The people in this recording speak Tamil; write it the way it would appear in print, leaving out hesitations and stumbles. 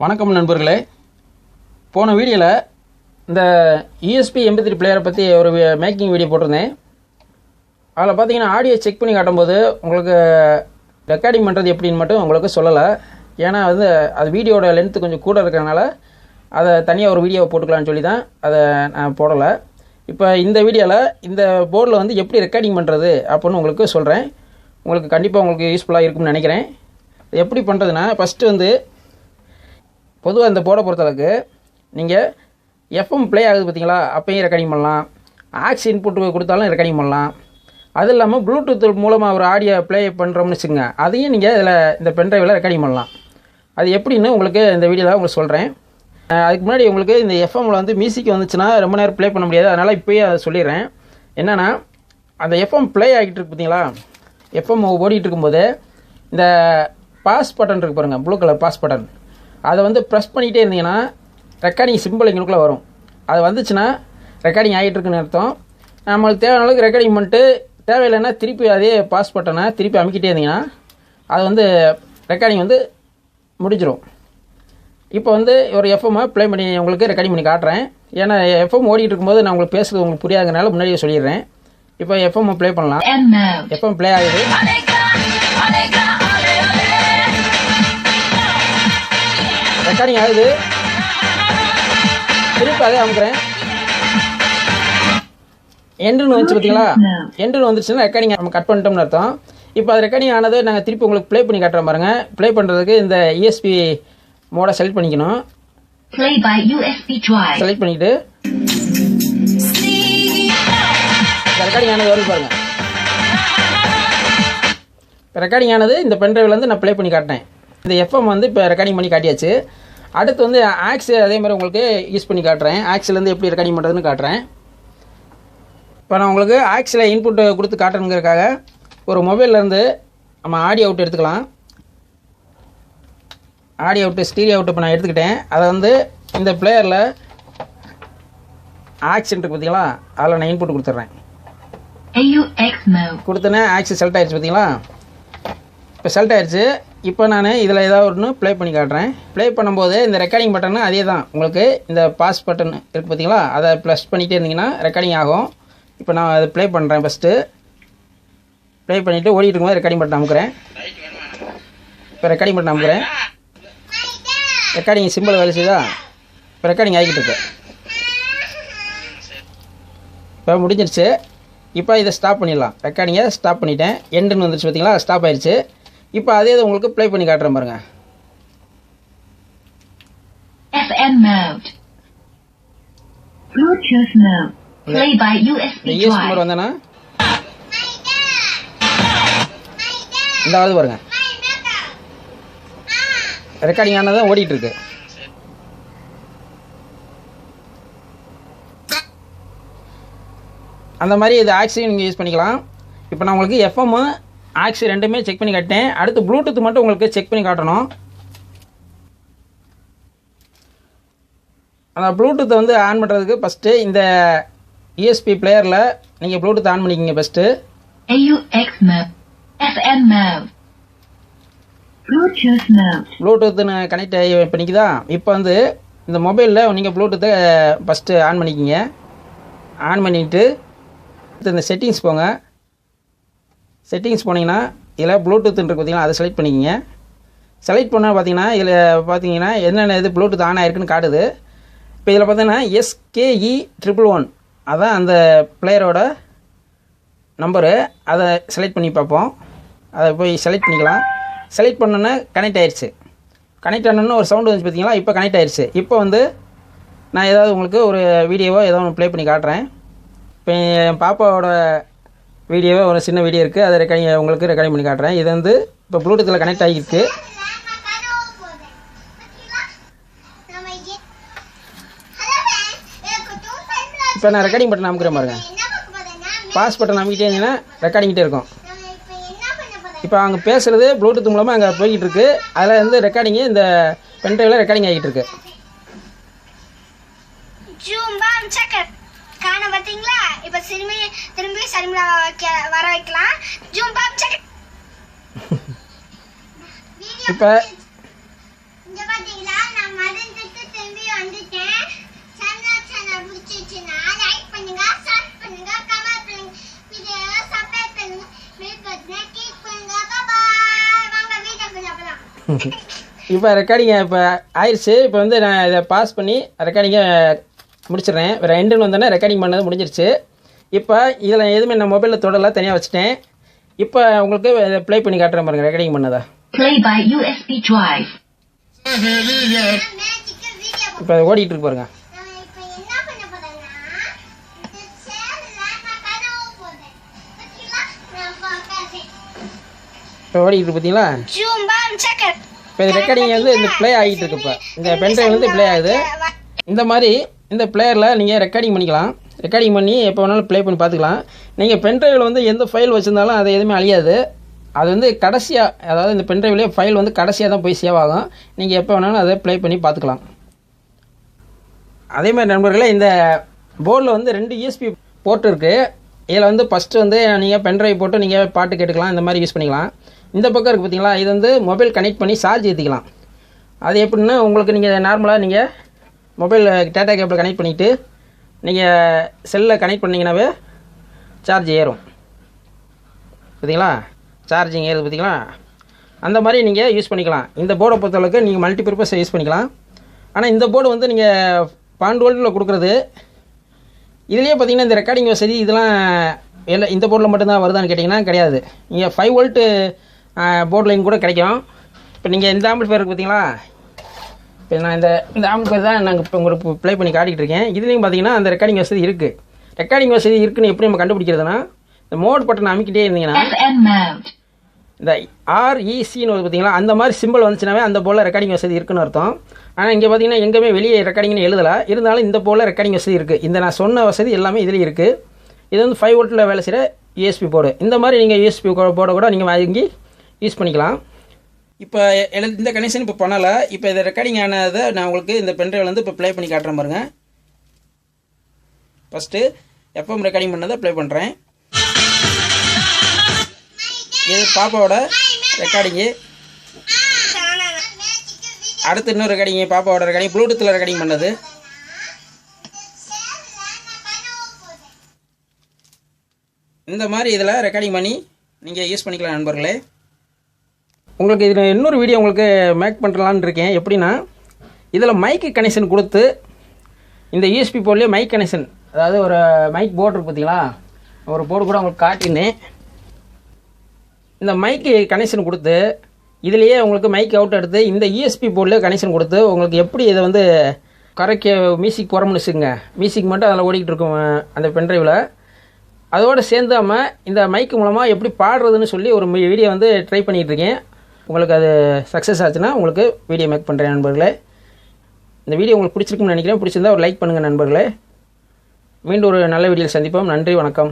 வணக்கம் நண்பர்களே. போன வீடியோவில் இந்த யூஎஸ்பி MP3 பிளேயரை பற்றி ஒரு மேக்கிங் வீடியோ போட்டிருந்தேன். அதில் பார்த்தீங்கன்னா ஆடியோ செக் பண்ணி காட்டும்போது உங்களுக்கு ரெக்கார்டிங் பண்ணுறது எப்படின்னு மட்டும் உங்களுக்கு சொல்லலை. ஏன்னா அது வீடியோட லென்த்து கொஞ்சம் கூட இருக்கிறதுனால அதை தனியாக ஒரு வீடியோவை போட்டுக்கலான்னு சொல்லி தான் அதை நான் போடலை. இப்போ இந்த வீடியோவில் இந்த போர்டில் எப்படி ரெக்கார்டிங் பண்ணுறது அப்படின்னு உங்களுக்கு சொல்கிறேன். உங்களுக்கு கண்டிப்பாக உங்களுக்கு யூஸ்ஃபுல்லாக இருக்கும்னு நினைக்கிறேன். எப்படி பண்ணுறதுன்னா, ஃபஸ்ட்டு பொதுவாக இந்த போர்டை பொறுத்தளவுக்கு நீங்கள் எஃப்எம் ப்ளே ஆகுது பார்த்தீங்களா, அப்பையும் ரெக்கார்டிங் பண்ணலாம். ஆக்ஸ் இன்புட் கொடுத்தாலும் ரெக்கார்டிங் பண்ணலாம். அது இல்லாமல் ப்ளூடூத் மூலமாக ஒரு ஆடியோ ப்ளே பண்ணுறோம்னு வச்சுக்கோங்க, அதையும் நீங்கள் இதில் இந்த பென்ட்ரைவில் ரெக்கார்டிங் பண்ணலாம். அது எப்படின்னு உங்களுக்கு இந்த வீடியோவில் உங்களுக்கு சொல்கிறேன். அதுக்கு முன்னாடி உங்களுக்கு இந்த எஃப்எம்மில் மியூசிக் வந்துச்சுன்னா ரொம்ப நேரம் ப்ளே பண்ண முடியாது. அதனால் இப்போயே அதை சொல்லிடுறேன். என்னென்னா, அந்த எஃப்எம் ப்ளே ஆகிட்டு இருக்கு பார்த்தீங்களா, எஃப்எம் ஓடிட்டு இருக்கும்போது இந்த பாஸ் பட்டன் இருக்குது பாருங்கள், ப்ளூ கலர் பாஸ் பட்டன், அதை ப்ரெஸ் பண்ணிகிட்டே இருந்தீங்கன்னா ரெக்கார்டிங் சிம்பிள் எங்களுக்குள்ளே வரும். அது வந்துச்சுன்னா ரெக்கார்டிங் ஆகிட்டு இருக்குன்னு அர்த்தம். நம்மளுக்கு தேவையான அளவுக்கு ரெக்கார்டிங் பண்ணிட்டு தேவையில்லைன்னா திருப்பி அதே பாஸ் பட்டனை திருப்பி அமைக்கிட்டே இருந்தீங்கன்னா அது ரெக்கார்டிங் முடிஞ்சிடும். இப்போ ஒரு எஃப்எம்மை ப்ளே பண்ணி உங்களுக்கு ரெக்கார்டிங் பண்ணி காட்டுறேன். ஏன்னா எஃப்எம் ஓடிட்டு இருக்கும்போது நான் உங்களுக்கு பேசுகிறது உங்களுக்கு புரியாதனால முன்னாடியே சொல்லிடுறேன். இப்போ எஃப்எம் ப்ளே பண்ணலாம். எஃப்எம் ப்ளே ஆகுது. ரெக்கார்டிங் ஆகுது. திருப்பி அதே அமுக்கிறேன். எண்டுன்னு வந்துச்சு பார்த்தீங்களா, எண்டுன்னு வந்துச்சுன்னா ரெக்கார்டிங் நம்ம கட் பண்ணிட்டோம்னு அர்த்தம். இப்போ அது ரெக்கார்டிங் ஆனது நாங்கள் திருப்பி உங்களுக்கு ப்ளே பண்ணி காட்டுறோம் பாருங்க. ப்ளே பண்ணுறதுக்கு இந்த யூஎஸ்பி மோடை செலக்ட் பண்ணிக்கணும். செலக்ட் பண்ணிட்டு ரெக்கார்டிங் ஆனது வருது பாருங்க. இப்போ ரெக்கார்டிங் ஆனது இந்த பென்ட்ரைவில் நான் ப்ளே பண்ணி காட்டினேன். இந்த எஃப்எம் இப்போ ரெக்கார்டிங் பண்ணி காட்டியாச்சு. அடுத்து ஆக்ஸ் அதே மாதிரி உங்களுக்கு யூஸ் பண்ணி காட்டுறேன். ஆக்ஸ்லேருந்து எப்படி ரெக்கார்டிங் பண்ணுறதுன்னு காட்டுறேன். இப்போ நான் உங்களுக்கு ஆக்ஸில் இன்புட்டு கொடுத்து காட்டணுங்கிறதுக்காக ஒரு மொபைல்லேருந்து நம்ம ஆடியோ அவுட் எடுத்துக்கலாம். ஆடியோ அவுட்டு ஸ்டீரியோ அவுட் இப்போ நான் எடுத்துக்கிட்டேன். அதை இந்த பிளேயரில் ஆக்ஸ் இருக்குது பார்த்தீங்களா, அதில் நான் இன்புட் கொடுத்துட்றேன். கொடுத்தனே ஆக்ஸ் செலக்ட் ஆகிடுச்சு பார்த்தீங்களா. இப்போ செலக்ட் ஆகிடுச்சு. இப்போ நான் இதில் ஏதாவது ஒன்று ப்ளே பண்ணி காட்டுறேன். ப்ளே பண்ணும்போது இந்த ரெக்கார்டிங் பட்டன் அதே தான், உங்களுக்கு இந்த பாஸ் பட்டன் இருக்குது பார்த்தீங்களா, அதை ப்ளஸ் பண்ணிகிட்டே இருந்தீங்கன்னா ரெக்கார்டிங் ஆகும். இப்போ நான் அதை ப்ளே பண்ணுறேன். ஃபஸ்ட்டு ப்ளே பண்ணிவிட்டு ஓடிட்டு இருக்கும்போது ரெக்கார்டிங் பட்டன் அமுக்கிறேன். இப்போ ரெக்கார்டிங் பட்டன் அமுக்கிறேன். ரெக்கார்டிங் சிம்பிள் வேலை செய்தா. இப்போ ரெக்கார்டிங் ஆகிக்கிட்டு இருக்கு. இப்போ முடிஞ்சிருச்சு. இப்போ இதை ஸ்டாப் பண்ணிடலாம். ரெக்கார்டிங்கை ஸ்டாப் பண்ணிட்டேன். எண்டுன்னு வந்துருச்சு பார்த்தீங்களா, ஸ்டாப் ஆயிடுச்சு. இப்போ அதே உங்களுக்கு ப்ளே பண்ணி காட்டுறேன் பாருங்க. FM mode. Bluetooth mode. Play by USB USB mode வந்தேனா இந்த பாருங்க, ரெக்கார்டிங் ஆனதான் ஓடிட்டு இருக்கு. அந்த மாதிரி இது ஆக்ஸையும் நீங்கள் யூஸ் பண்ணிக்கலாம். இப்போ நான் உங்களுக்கு எஃப்எம் ஆக்ஸ் ரெண்டுமே செக் பண்ணி காட்டேன். அடுத்து ப்ளூடூத் மட்டும் உங்களுக்கு செக் பண்ணி காட்டணும். அந்த ப்ளூடூத்தை ஆன் பண்ணுறதுக்கு ஃபஸ்ட்டு இந்த யூஎஸ்பி பிளேயரில் நீங்கள் ப்ளூடூத் ஆன் பண்ணிக்கிங்க. ஃபஸ்ட்டு ப்ளூடூத்துன்னு கனெக்ட் ஆகி பண்ணிக்குதா. இப்போ இந்த மொபைலில் நீங்கள் ப்ளூடூத்தை ஃபஸ்ட்டு ஆன் பண்ணிக்கிங்க. ஆன் பண்ணிவிட்டு இந்த செட்டிங்ஸ் போங்க. செட்டிங்ஸ் போனீங்கன்னா இதில் ப்ளூடூத்ன்னு இருக்குது பார்த்தீங்கன்னா, அதை செலக்ட் பண்ணிக்கிங்க. செலக்ட் பண்ணால் பார்த்தீங்கன்னா இதில் பார்த்தீங்கன்னா என்னென்ன இது ப்ளூடூத் ஆன் ஆகிருக்குன்னு காட்டுது. இப்போ இதில் பார்த்தீங்கன்னா SKE111 அதான் அந்த பிளேயரோட நம்பரு. அதை செலக்ட் பண்ணி பார்ப்போம். அதை போய் செலக்ட் பண்ணிக்கலாம். செலக்ட் பண்ணோன்னே கனெக்ட் ஆயிடுச்சு. கனெக்ட் ஆனோன்னு ஒரு சவுண்டு வந்துச்சு பார்த்தீங்களா, இப்போ கனெக்ட் ஆயிடுச்சு. இப்போ நான் ஏதாவது உங்களுக்கு ஒரு வீடியோவோ ஏதோ ஒன்று ப்ளே பண்ணி காட்டுறேன். இப்போ என் பாப்பாவோட வீடியோவை ஒரு சின்ன வீடியோ இருக்குது, அதை உங்களுக்கு ரெக்கார்டிங் பண்ணி காட்டுறேன். இது இப்போ ப்ளூடூத்தில் கனெக்ட் ஆகிருக்கு. இப்போ நான் ரெக்கார்டிங் பட்டன் அமுக்கிறேன் பாருங்க. பாஸ் பட்டன் அமைக்கிட்டே இருந்தீங்கன்னா ரெக்கார்டிங்கிட்டே இருக்கும். இப்போ அவங்க பேசுகிறது ப்ளூடூத் மூலமாக அங்கே போய்கிட்டு இருக்கு. அதில் ரெக்கார்டிங்கு இந்த பென்ட்ரைவில் ரெக்கார்டிங் ஆகிட்டு இருக்கு. பாத்தீங்களா, இப்ப திரும்பி சரிமுலா வர வைக்கலாம். Zoom pop check. இப்போ இங்க பாத்தீங்களா, நம்ம இப்போ ரெக்கார்டிங்கை இப்போ ஆயிடுச்சு. இப்போ வந்து நான் இதை பாஸ் பண்ணி ரெக்கார்டிங்கை முடிச்சிடுறேன். வேறு எண்டுன்னு வந்தோடனே ரெக்கார்டிங் பண்ணது முடிஞ்சிருச்சு. இப்போ இதில் எதுவுமே நான் மொபைலில் தொடலாம் தனியாக வச்சுட்டேன். இப்போ உங்களுக்கு ப்ளே பண்ணி காட்டுறேன் பாருங்கள் ரெக்கார்டிங் பண்ணதா. Play by USB drive. இப்போ ஓடிட்டு இருக்கு பாருங்க. இப்போ ஓடிட்டு இருக்கு பார்த்தீங்களா? இப்போ இது ரெக்கார்டிங் வந்து இந்த ப்ளே ஆகிட்டு இருக்கு. இப்போ இந்த பென்ட்ரைவ் வந்து ப்ளே ஆகுது. இந்த மாதிரி இந்த பிளேயரில் நீங்கள் ரெக்கார்டிங் பண்ணிக்கலாம். ரெக்கார்டிங் பண்ணி எப்போ வேணாலும் ப்ளே பண்ணி பார்த்துக்கலாம். நீங்கள் பென்ட்ரைவில் வந்து எந்த ஃபைல் வச்சுருந்தாலும் அது எதுவுமே அழியாது. அது வந்து கடைசியாக, அதாவது இந்த பென்ட்ரைவ்லேயே ஃபைல் வந்து கடைசியாக தான் போய் சேவ் ஆகும். நீங்கள் எப்போ வேணாலும் அதை ப்ளே பண்ணி பார்த்துக்கலாம். அதே மாதிரி நண்பர்களே, இந்த போர்டில் வந்து 2 USB போர்ட் இருக்குது. இதில் வந்து ஃபஸ்ட்டு வந்து நீங்கள் பென்ட்ரைவ் போட்டு நீங்கள் பாட்டு கேட்டுக்கலாம், இந்த மாதிரி யூஸ் பண்ணிக்கலாம். இந்த பக்கம் இருக்குது பார்த்தீங்களா, இது வந்து மொபைல் கனெக்ட் பண்ணி சார்ஜ் ஏற்றிக்கலாம். அது எப்படின்னா, உங்களுக்கு நீங்கள் நார்மலாக நீங்கள் மொபைல் டேட்டா கேபிள் கனெக்ட் பண்ணிவிட்டு நீங்கள் செல்லில் கனெக்ட் பண்ணிங்கன்னாவே சார்ஜ் ஏறும். பார்த்தீங்களா, சார்ஜிங் ஏறுது பார்த்தீங்களா. அந்த மாதிரி நீங்கள் யூஸ் பண்ணிக்கலாம். இந்த போர்டை பொறுத்தளவுக்கு நீங்கள் மல்டிபர்பஸ் யூஸ் பண்ணிக்கலாம். ஆனால் இந்த போர்டு வந்து நீங்கள் 12 வோல்ட்டில் கொடுக்குறது. இதுலேயே பார்த்தீங்கன்னா இந்த ரெக்கார்டிங் வசதி இதெல்லாம் எல்லாம் இந்த போர்டில் மட்டும்தான் வருதான்னு கேட்டிங்கன்னா கிடையாது. நீங்கள் 5 வோல்ட்டு போர்ட் லைன் கூட கிடைக்கும். இப்போ நீங்கள் இந்த ஆம்பிளிஃபையர் இருக்குது பார்த்தீங்களா, இப்போ நான் இந்த ஆம்பிளிஃபையர் தான் நாங்கள் இப்போ உங்களுக்கு ப்ளே பண்ணி காட்டிகிட்டு இருக்கேன். இதுலேயும் பார்த்தீங்கன்னா அந்த ரெக்கார்டிங் வசதி இருக்குது. ரெக்கார்டிங் வசதி இருக்குன்னு எப்படி நம்ம கண்டுபிடிக்கிறதுனா, இந்த மோட் பட்டன் அமைக்கிட்டே இருந்தீங்கன்னா இந்த RECன்னு வருது பார்த்தீங்களா, அந்த மாதிரி சிம்பிள் வந்துச்சுனாவே அந்த போல் ரெக்கார்டிங் வசதி இருக்குன்னு அர்த்தம். ஆனால் இங்கே பார்த்தீங்கன்னா எங்கேயுமே வெளியே ரெக்கார்டிங்னு எழுதலை. இருந்தாலும் இந்த போல் ரெக்கார்டிங் வசதி இருக்குது. இந்த நான் சொன்ன வசதி எல்லாமே இதில் இருக்குது. இது வந்து 5 வோல்ட்டில் வேலை செய்கிற USB போர்டு. இந்த மாதிரி நீங்கள் USB போர்டை கூட நீங்கள் வாங்கி யூஸ் பண்ணிக்கலாம். இப்போ இந்த கனெக்ஷன் இப்போ பண்ணலை. இப்போ இதை ரெக்கார்டிங் ஆனதை நான் உங்களுக்கு இந்த பென்ட்ரைவில் வந்து இப்போ ப்ளே பண்ணி காட்டுறேன் பாருங்கள். ஃபஸ்ட்டு FM ரெக்கார்டிங் பண்ணதை ப்ளே பண்ணுறேன். இது பாப்பாவோட ரெக்கார்டிங்கு. அடுத்து இன்னொரு ரெக்கார்டிங்கு, பாப்பாவோட ரெக்கார்டிங் ப்ளூடூத்தில் ரெக்கார்டிங் பண்ணது. இந்த மாதிரி இதில் ரெக்கார்டிங் பண்ணி நீங்கள் யூஸ் பண்ணிக்கலாம் நண்பர்களே. உங்களுக்கு இதில் இன்னொரு வீடியோ உங்களுக்கு மேக் பண்ணுறலான்னு இருக்கேன். எப்படின்னா, இதில் மைக்கு கனெக்ஷன் கொடுத்து இந்த USB போர்ட்லேயே மைக் கனெக்ஷன், அதாவது ஒரு மைக் போர்டு இருக்குது பார்த்தீங்களா, ஒரு போர்டு கூட உங்களுக்கு காட்டினேன். இந்த மைக்கு கனெக்ஷன் கொடுத்து இதுலேயே உங்களுக்கு மைக் அவுட் எடுத்து இந்த USB போர்ட்லேயே கனெக்ஷன் கொடுத்து உங்களுக்கு எப்படி இதை வந்து கரெக்ட் மியூசிக் போகிறோம்னு வச்சுக்கோங்க. மியூசிக் மட்டும் அதில் ஓடிக்கிட்டு இருக்கும் அந்த பென்ட்ரைவில். அதோடு சேர்ந்தாமல் இந்த மைக்கு மூலமாக எப்படி பாடுறதுன்னு சொல்லி ஒரு வீடியோ வந்து ட்ரை பண்ணிகிட்டு இருக்கேன். உங்களுக்கு அது சக்ஸஸ் ஆச்சுன்னா உங்களுக்கு வீடியோ மேக் பண்ணுறேன் நண்பர்களே. இந்த வீடியோ உங்களுக்கு பிடிச்சிருக்குன்னு நினைக்கிறேன். பிடிச்சிருந்தா ஒரு லைக் பண்ணுங்கள் நண்பர்களே. மீண்டும் ஒரு நல்ல வீடியோவில் சந்திப்போம். நன்றி, வணக்கம்.